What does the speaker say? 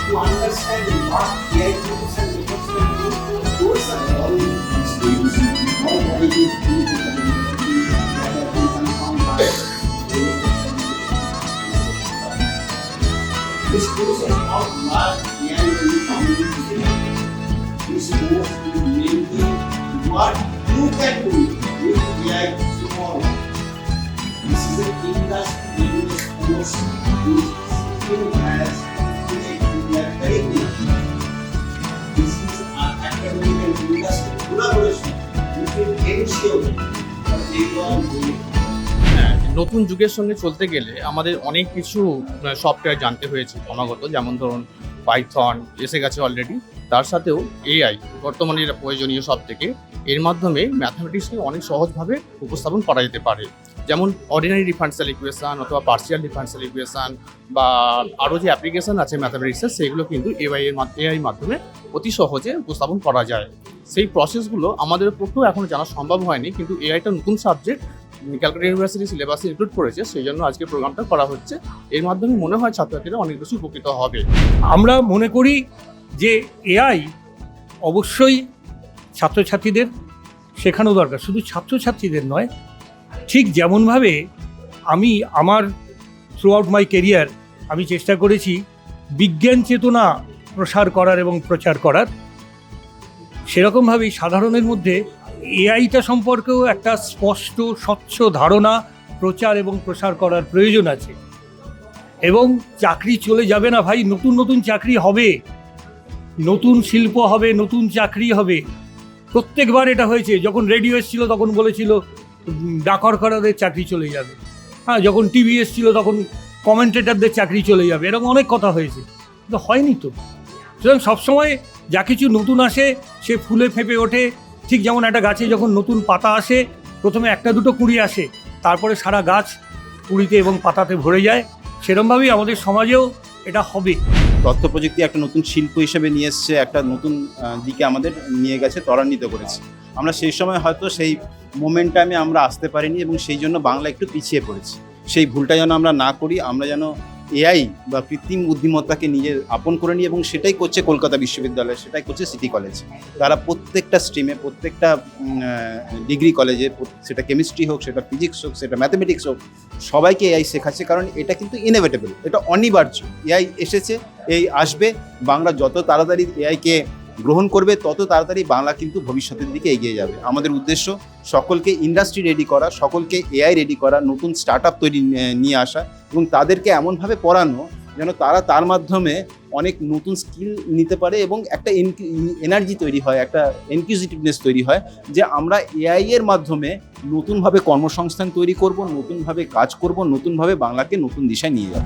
To understand what AI tools and methods can do, those are all skills. All what it is to do whether we can found by this process of what AI will communicate. This course is mainly what you can do with AI tomorrow. This is an industry-based course which still has this is an academic and industry collaboration between ensure that they are doing. নতুন যুগের সঙ্গে চলতে গেলে আমাদের অনেক কিছু software জানতে হয়েছে ক্রমাগত, যেমন ধরুন পাইথন এসে গেছে অলরেডি, তার সাথেও এআই বর্তমানে এটা প্রয়োজনীয় সব থেকে। এর মাধ্যমে ম্যাথামেটিক্সকে অনেক সহজভাবে উপস্থাপন করা যেতে পারে, যেমন অর্ডিনারি ডিফারেন্সিয়াল ইকুয়েশন অথবা পার্শিয়াল ডিফারেন্সিয়াল ইকুয়েশন বা আরও যে অ্যাপ্লিকেশন আছে ম্যাথামেটিক্সের, সেগুলো কিন্তু এআইয়ের মাধ্যমে অতি সহজে উপস্থাপন করা যায়। সেই প্রসেসগুলো আমাদের পক্ষেও এখনও জানা সম্ভব হয়নি, কিন্তু এআইটা নতুন সাবজেক্ট ক্যালকাটা ইউনিভার্সিটি সিলেবাসে ইনক্লুড করেছে, সেই জন্য আজকে প্রোগ্রামটা করা হচ্ছে। এর মাধ্যমে মনে হয় ছাত্রছাত্রীরা অনেক বেশি উপকৃত হবে। আমরা মনে করি যে এআই অবশ্যই ছাত্রছাত্রীদের শেখানো দরকার, শুধু ছাত্রছাত্রীদের নয়। ঠিক যেমনভাবে আমি আমার থ্রু আউট মাই কেরিয়ার আমি চেষ্টা করেছি বিজ্ঞান চেতনা প্রসার করার এবং প্রচার করার, সেরকমভাবেই সাধারণের মধ্যে এআইটা সম্পর্কেও একটা স্পষ্ট স্বচ্ছ ধারণা প্রচার এবং প্রসার করার প্রয়োজন আছে। এবং চাকরি চলে যাবে না ভাই, নতুন নতুন চাকরি হবে, নতুন শিল্প হবে, নতুন চাকরি হবে। প্রত্যেকবার এটা হয়েছে, যখন রেডিও এসেছিল তখন বলেছিল ডাকরকরাদের চাকরি চলে যাবে, হ্যাঁ, যখন টিভি এসেছিল তখন কমেন্টেটারদের চাকরি চলে যাবে, এরকম অনেক কথা হয়েছে, কিন্তু হয়নি তো। সুতরাং সবসময় যা কিছু নতুন আসে সে ফুলে ফেঁপে ওঠে। ঠিক যেমন একটা গাছে যখন নতুন পাতা আসে, প্রথমে একটা দুটো কুঁড়ি আসে, তারপরে সারা গাছ কুঁড়িতে এবং পাতাতে ভরে যায়, সেরকমভাবেই আমাদের সমাজেও এটা হবে। তথ্য প্রযুক্তি একটা নতুন শিল্প হিসেবে নিয়ে এসছে, একটা নতুন দিকে আমাদের নিয়ে গেছে, ত্বরান্বিত করেছে। আমরা সেই সময় হয়তো সেই মোমেন্টামে আমরা আসতে পারিনি এবং সেই জন্য বাংলা একটু পিছিয়ে পড়েছি। সেই ভুলটা যেন আমরা না করি, আমরা যেন এআই বা কৃত্রিম বুদ্ধিমত্তাকে নিজের আপন করে নিই, এবং সেটাই করছে কলকাতা বিশ্ববিদ্যালয়, সেটাই করছে সিটি কলেজ। তারা প্রত্যেকটা স্ট্রিমে, প্রত্যেকটা ডিগ্রি কলেজে, সেটা কেমিস্ট্রি হোক, সেটা ফিজিক্স হোক, সেটা ম্যাথামেটিক্স হোক, সবাইকে এআই শেখাচ্ছে। কারণ এটা কিন্তু ইনএভিটেবল, এটা অনিবার্য। এআই এসেছে, এই আসবে। বাংলা যত তাড়াতাড়ি এআইকে গ্রহণ করবে তত তাড়াতাড়ি বাংলা কিন্তু ভবিষ্যতের দিকে এগিয়ে যাবে। আমাদের উদ্দেশ্য সকলকে ইন্ডাস্ট্রি রেডি করা, সকলকে এআই রেডি করা, নতুন স্টার্ট আপ তৈরি নিয়ে আসা এবং তাদেরকে এমনভাবে পড়ানো যেন তারা তার মাধ্যমে অনেক নতুন স্কিল নিতে পারে এবং একটা এনার্জি তৈরি হয়, একটা ইনকিউজিটিভনেস তৈরি হয়, যে আমরা এআই এর মাধ্যমে নতুনভাবে কর্মসংস্থান তৈরি করব, নতুনভাবে কাজ করব, নতুনভাবে বাংলাকে নতুন দিশায় নিয়ে যাব।